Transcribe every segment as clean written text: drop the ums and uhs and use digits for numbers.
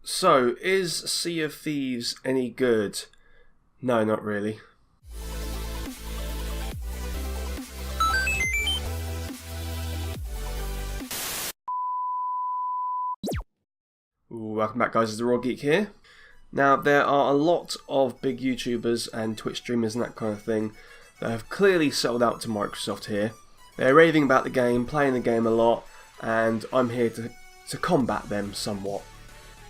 So, is Sea of Thieves any good? No, not really. Welcome back, guys, it's the Geek here. Now, there are a lot of big YouTubers and Twitch streamers and that kind of thing that have clearly sold out to Microsoft here. They're raving about the game, playing the game a lot, and I'm here to combat them somewhat.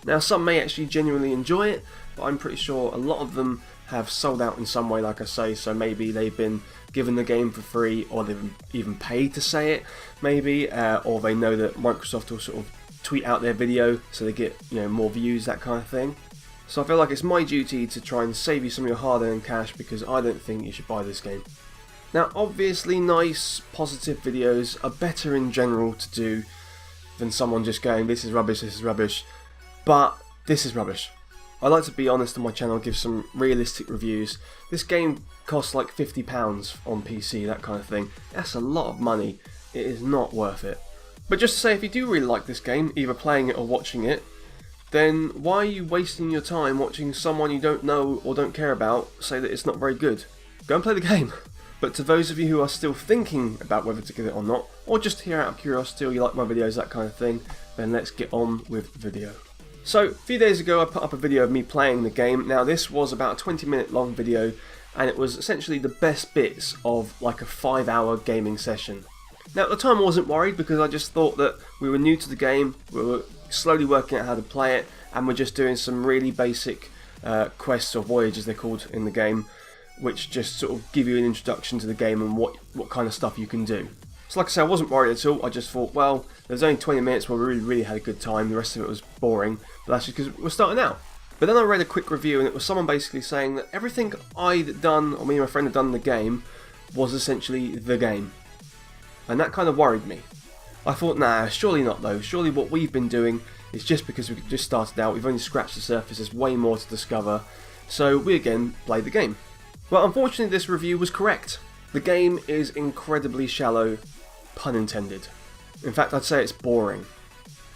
Now, some may actually genuinely enjoy it, but I'm pretty sure a lot of them have sold out in some way, like I say, so maybe they've been given the game for free, or they've even paid to say it, maybe, or they know that Microsoft will sort of tweet out their video so they get, more views, that kind of thing. So I feel like it's my duty to try and save you some of your hard-earned cash, because I don't think you should buy this game. Now, obviously, nice, positive videos are better in general to do than someone just going, this is rubbish, but this is rubbish. I like to be honest on my channel, give some realistic reviews. This game costs like £50 on PC, that kind of thing. That's a lot of money. It is not worth it. But just to say, if you do really like this game, either playing it or watching it, then why are you wasting your time watching someone you don't know or don't care about say that it's not very good? Go and play the game. But to those of you who are still thinking about whether to get it or not, or just here out of curiosity, or you like my videos, that kind of thing, then let's get on with the video. So, a few days ago I put up a video of me playing the game. Now, this was about a 20-minute long video, and it was essentially the best bits of like a 5-hour gaming session. Now, at the time I wasn't worried, because I just thought that we were new to the game, we were slowly working out how to play it, and we're just doing some really basic quests, or voyages they're called in the game, which just sort of give you an introduction to the game and what kind of stuff you can do. So like I said, I wasn't worried at all. I just thought, well, there's only 20 minutes where we really had a good time, the rest of it was boring, but that's just because we're starting out. But then I read a quick review, and it was someone basically saying that everything I'd done, or me and my friend had done in the game, was essentially the game. And that kind of worried me. I thought, nah, surely not though. Surely what we've been doing is just because we just started out, we've only scratched the surface, there's way more to discover. So we again played the game. Well, unfortunately this review was correct. The game is incredibly shallow, pun intended. In fact, I'd say it's boring.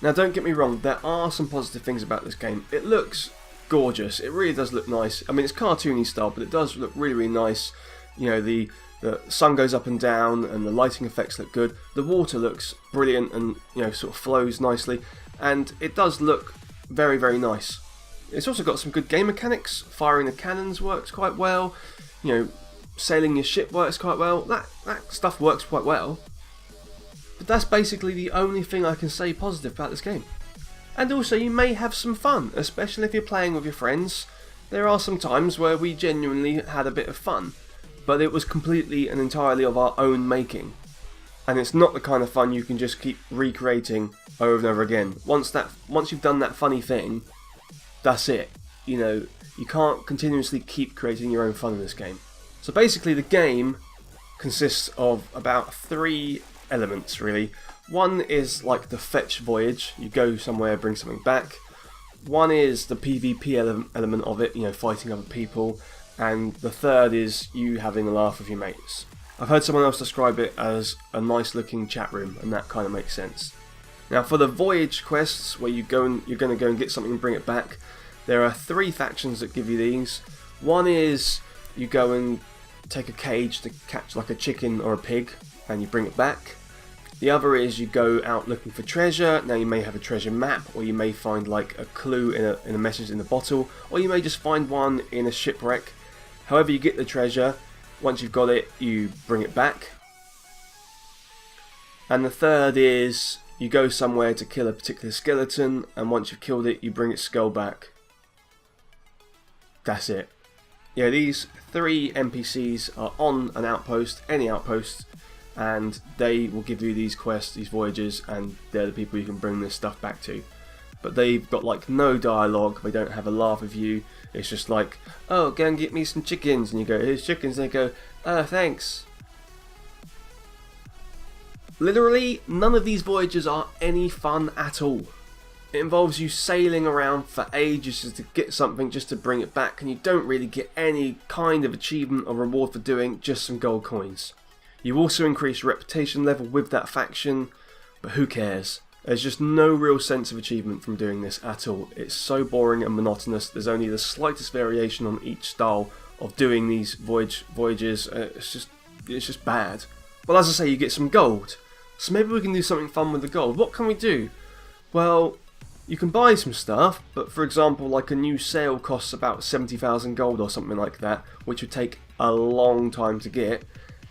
Now, don't get me wrong, there are some positive things about this game. It looks gorgeous, it really does look nice. I mean, it's cartoony style, but it does look really, really nice. The sun goes up and down, and the lighting effects look good. The water looks brilliant and, sort of flows nicely. And it does look very, very nice. It's also got some good game mechanics. Firing the cannons works quite well. Sailing your ship works quite well. That stuff works quite well. But that's basically the only thing I can say positive about this game. And also, you may have some fun, especially if you're playing with your friends. There are some times where we genuinely had a bit of fun, but it was completely and entirely of our own making. And it's not the kind of fun you can just keep recreating over and over again. Once you've done that funny thing, that's it. You can't continuously keep creating your own fun in this game. So basically the game consists of about 3 elements really. One is like the fetch voyage, you go somewhere, bring something back. One is the PvP element of it, fighting other people. And the third is you having a laugh with your mates. I've heard someone else describe it as a nice looking chat room, and that kind of makes sense. Now for the voyage quests, where you're going to go and get something and bring it back, there are 3 factions that give you these. One is you go and take a cage to catch like a chicken or a pig, and you bring it back. The other is you go out looking for treasure. Now you may have a treasure map, or you may find like a clue in a message in the bottle, or you may just find one in a shipwreck. However you get the treasure, once you've got it, you bring it back. And the third is you go somewhere to kill a particular skeleton, and once you've killed it, you bring its skull back. That's it. These 3 NPCs are on an outpost, any outpost, and they will give you these quests, these voyages, and they're the people you can bring this stuff back to. But they've got like no dialogue, they don't have a laugh with you. It's just like, oh, go and get me some chickens, and you go, here's chickens, and they go, oh, thanks. Literally, none of these voyages are any fun at all. It involves you sailing around for ages just to get something, just to bring it back, and you don't really get any kind of achievement or reward for doing, just some gold coins. You also increase your reputation level with that faction, but who cares? There's just no real sense of achievement from doing this at all. It's so boring and monotonous. There's only the slightest variation on each style of doing these voyages. It's just bad. Well, as I say, you get some gold. So maybe we can do something fun with the gold. What can we do? Well, you can buy some stuff, but for example, like a new sail costs about 70,000 gold or something like that, which would take a long time to get,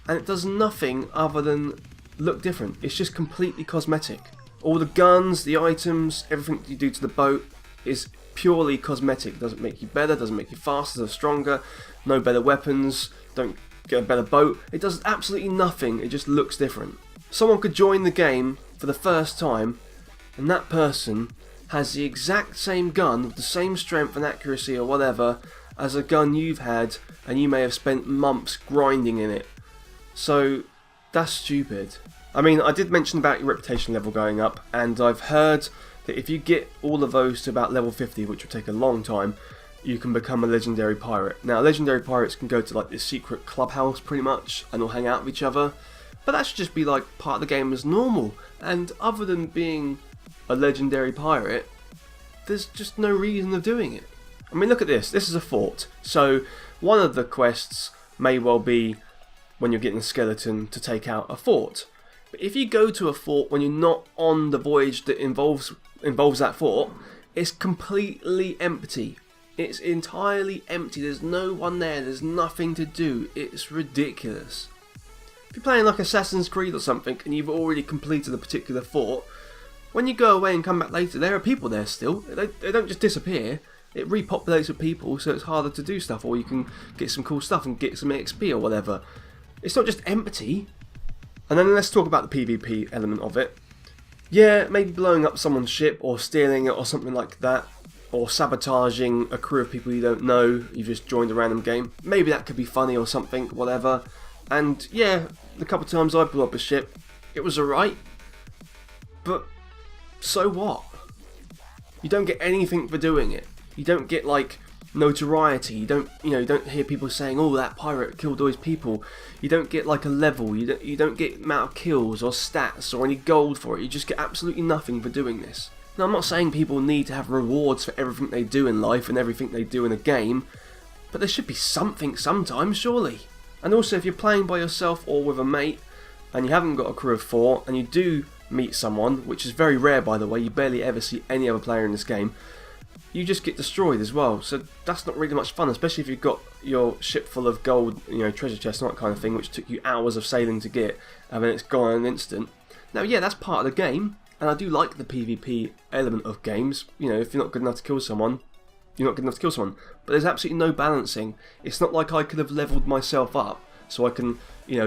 and it does nothing other than look different. It's just completely cosmetic. All the guns, the items, everything you do to the boat is purely cosmetic. Doesn't make you better, doesn't make you faster or stronger, no better weapons, don't get a better boat. It does absolutely nothing, it just looks different. Someone could join the game for the first time, and that person has the exact same gun with the same strength and accuracy or whatever as a gun you've had, and you may have spent months grinding in it. So that's stupid. I mean, I did mention about your reputation level going up, and I've heard that if you get all of those to about level 50, which will take a long time, you can become a legendary pirate. Now, legendary pirates can go to like this secret clubhouse pretty much, and all hang out with each other, but that should just be like part of the game as normal. And other than being a legendary pirate, there's just no reason of doing it. I mean, look at this. This is a fort. So one of the quests may well be when you're getting a skeleton to take out a fort. But if you go to a fort when you're not on the voyage that involves that fort, it's completely empty. It's entirely empty. There's no one there. There's nothing to do. It's ridiculous. If you're playing like Assassin's Creed or something and you've already completed a particular fort, when you go away and come back later, there are people there still. They don't just disappear. It repopulates with people, so it's harder to do stuff, or you can get some cool stuff and get some XP or whatever. It's not just empty. And then let's talk about the PvP element of it. Yeah, maybe blowing up someone's ship or stealing it or something like that, or sabotaging a crew of people you don't know, you've just joined a random game. Maybe that could be funny or something, whatever. And yeah, the couple of times I blew up a ship, it was alright. But so what? You don't get anything for doing it. You don't get like notoriety. You don't hear people saying, "Oh, that pirate killed all his people." You don't get like a level. You don't get amount of kills or stats or any gold for it. You just get absolutely nothing for doing this. Now, I'm not saying people need to have rewards for everything they do in life and everything they do in a game, but there should be something sometimes, surely. And also, if you're playing by yourself or with a mate and you haven't got a crew of 4 and you do meet someone, which is very rare by the way, you barely ever see any other player in this game, you just get destroyed as well. So that's not really much fun, especially if you've got your ship full of gold, treasure chests and that kind of thing, which took you hours of sailing to get, and then it's gone in an instant. Now, yeah, that's part of the game, and I do like the PvP element of games. If you're not good enough to kill someone, you're not good enough to kill someone. But there's absolutely no balancing. It's not like I could have leveled myself up so I can,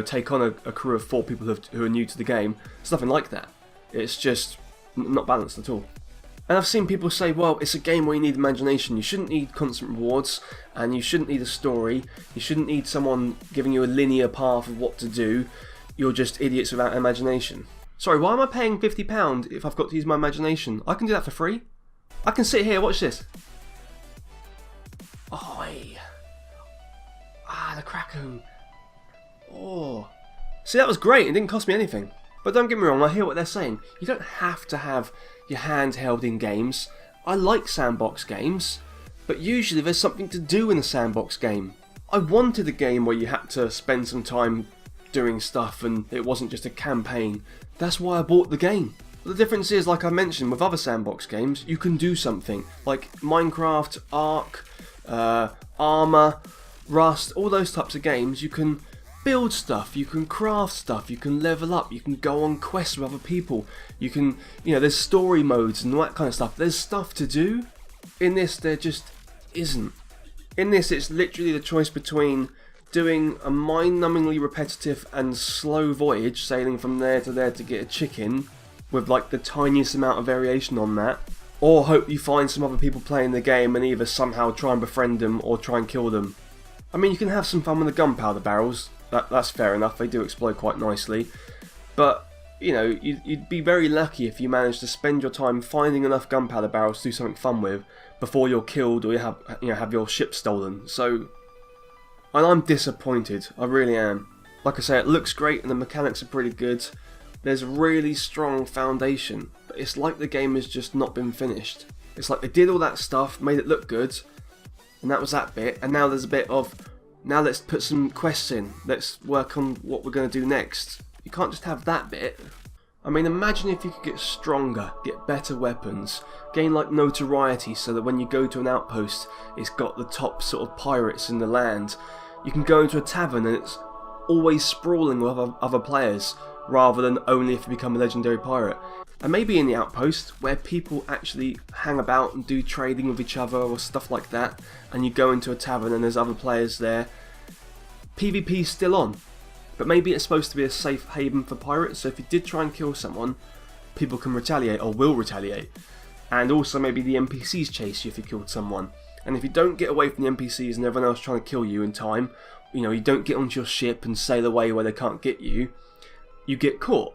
take on a crew of 4 people who are new to the game. It's nothing like that. It's just not balanced at all. And I've seen people say, well, it's a game where you need imagination. You shouldn't need constant rewards, and you shouldn't need a story. You shouldn't need someone giving you a linear path of what to do. You're just idiots without imagination. Sorry, why am I paying £50 if I've got to use my imagination? I can do that for free. I can sit here, watch this. Oi. The Kraken. Oh. See, that was great. It didn't cost me anything. But don't get me wrong, I hear what they're saying. You don't have to have your hand held in games. I like sandbox games, but usually there's something to do in a sandbox game. I wanted a game where you had to spend some time doing stuff and it wasn't just a campaign. That's why I bought the game. The difference is, like I mentioned, with other sandbox games, you can do something. Like Minecraft, Ark, Armour, Rust, all those types of games, you can build stuff, you can craft stuff, you can level up, you can go on quests with other people, you can, there's story modes and all that kind of stuff. There's stuff to do. In this, there just isn't. In this, it's literally the choice between doing a mind-numbingly repetitive and slow voyage, sailing from there to there to get a chicken, with like the tiniest amount of variation on that, or hope you find some other people playing the game and either somehow try and befriend them or try and kill them. I mean, you can have some fun with the gunpowder barrels. That's fair enough, they do explode quite nicely, but you'd be very lucky if you managed to spend your time finding enough gunpowder barrels to do something fun with before you're killed or you have your ship stolen. So, and I'm disappointed, I really am. Like I say, it looks great and the mechanics are pretty good. There's a really strong foundation, but it's like the game has just not been finished. It's like they did all that stuff, made it look good, and that was that bit, and now there's a bit of, now let's put some quests in, let's work on what we're going to do next. You can't just have that bit. I mean, imagine if you could get stronger, get better weapons, gain like notoriety so that when you go to an outpost, it's got the top sort of pirates in the land. You can go into a tavern and it's always sprawling with other players, rather than only if you become a legendary pirate. And maybe in the outpost, where people actually hang about and do trading with each other or stuff like that, and you go into a tavern and there's other players there, PvP's still on. But maybe it's supposed to be a safe haven for pirates, so if you did try and kill someone, people can retaliate, or will retaliate. And also maybe the NPCs chase you if you killed someone. And if you don't get away from the NPCs and everyone else trying to kill you in time, you know, you don't get onto your ship and sail away where they can't get you, you get caught.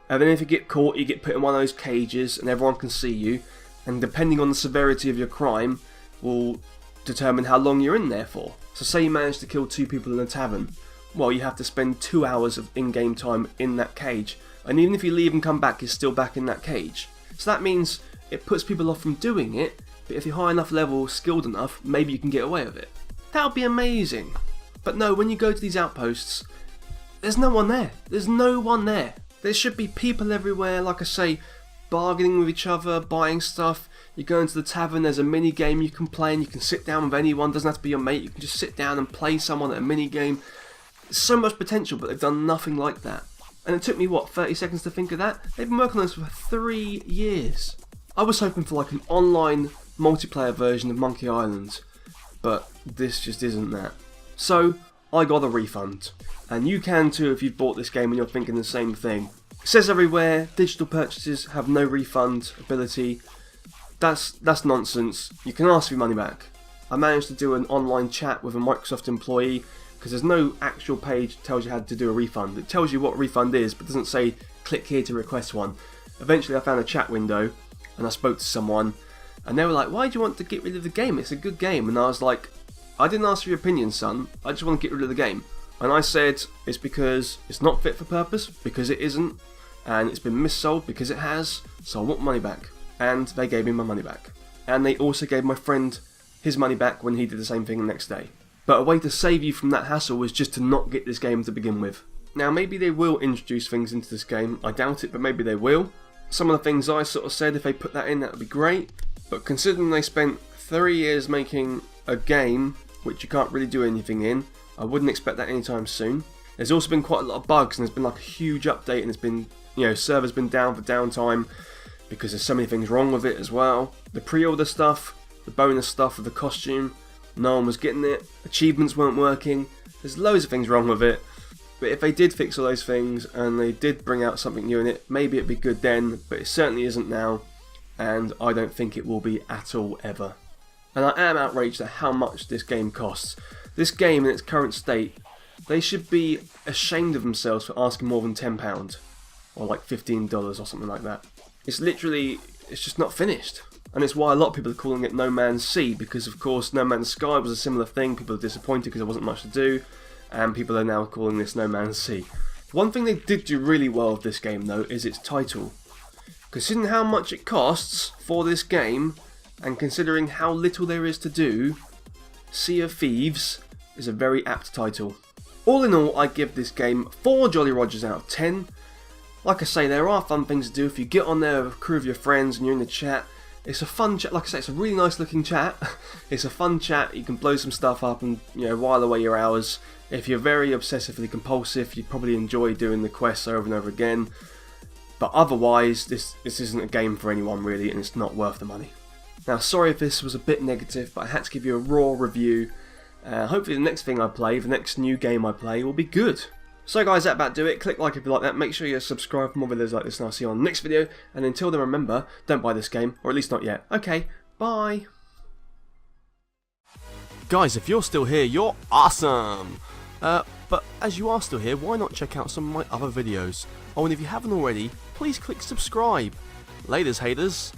And then if you get caught, you get put in one of those cages and everyone can see you, and depending on the severity of your crime, will determine how long you're in there for. So say you manage to kill 2 people in a tavern, well, you have to spend 2 hours of in-game time in that cage, and even if you leave and come back, you're still back in that cage. So that means it puts people off from doing it, but if you're high enough level, skilled enough, maybe you can get away with it. That would be amazing. But no, when you go to these outposts, there's no one there. There's no one there. There should be people everywhere, like I say, bargaining with each other, buying stuff. You go into the tavern, there's a mini game you can play, and you can sit down with anyone, doesn't have to be your mate, you can just sit down and play someone at a mini game. So much potential, but they've done nothing like that. And it took me, what, 30 seconds to think of that? They've been working on this for 3 years. I was hoping for like an online multiplayer version of Monkey Island, but this just isn't that. So, I got a refund. And you can too if you've bought this game and you're thinking the same thing. It says everywhere, digital purchases have no refund ability. That's nonsense. You can ask for your money back. I managed to do an online chat with a Microsoft employee, because there's no actual page that tells you how to do a refund. It tells you what a refund is, but doesn't say click here to request one. Eventually I found a chat window and I spoke to someone and they were like, why do you want to get rid of the game? It's a good game. And I was like, I didn't ask for your opinion, son. I just want to get rid of the game. And I said, it's because it's not fit for purpose, because it isn't, and it's been missold because it has, so I want money back. And they gave me my money back. And they also gave my friend his money back when he did the same thing the next day. But a way to save you from that hassle was just to not get this game to begin with. Now maybe they will introduce things into this game, I doubt it, but maybe they will. Some of the things I sort of said, if they put that in, that would be great. But considering they spent 3 years making a game, which you can't really do anything in, I wouldn't expect that anytime soon. There's also been quite a lot of bugs, and there's been like a huge update, and it's been, you know, servers been down for downtime, because there's so many things wrong with it as well. The pre-order stuff, the bonus stuff with the costume, no one was getting it, achievements weren't working, there's loads of things wrong with it. But if they did fix all those things and they did bring out something new in it, maybe it'd be good then, but it certainly isn't now, and I don't think it will be at all ever. And I am outraged at how much this game costs. This game in its current state, they should be ashamed of themselves for asking more than £10 or like $15 or something like that. It's literally, it's just not finished. And it's why a lot of people are calling it No Man's Sea, because of course No Man's Sky was a similar thing. People are disappointed because there wasn't much to do, and people are now calling this No Man's Sea. One thing they did do really well with this game though is its title. Considering how much it costs for this game, and considering how little there is to do, Sea of Thieves is a very apt title. All in all, I give this game 4 Jolly Rogers out of 10. Like I say, there are fun things to do if you get on there with a crew of your friends and you're in the chat. It's a fun chat, like I say, it's a really nice looking chat. It's a fun chat, you can blow some stuff up and, you know, while away your hours. If you're very obsessively compulsive, you'd probably enjoy doing the quests over and over again. But otherwise, this isn't a game for anyone really, and it's not worth the money. Now, sorry if this was a bit negative, but I had to give you a raw review. Hopefully the next thing I play, the next new game I play, will be good. So guys, that about do it. Click like if you like that. Make sure you subscribe for more videos like this, and I'll see you on the next video. And until then, remember, don't buy this game, or at least not yet. Okay, bye. Guys, if you're still here, you're awesome. But as you are still here, why not check out some of my other videos? Oh, and if you haven't already, please click subscribe. Laters, haters.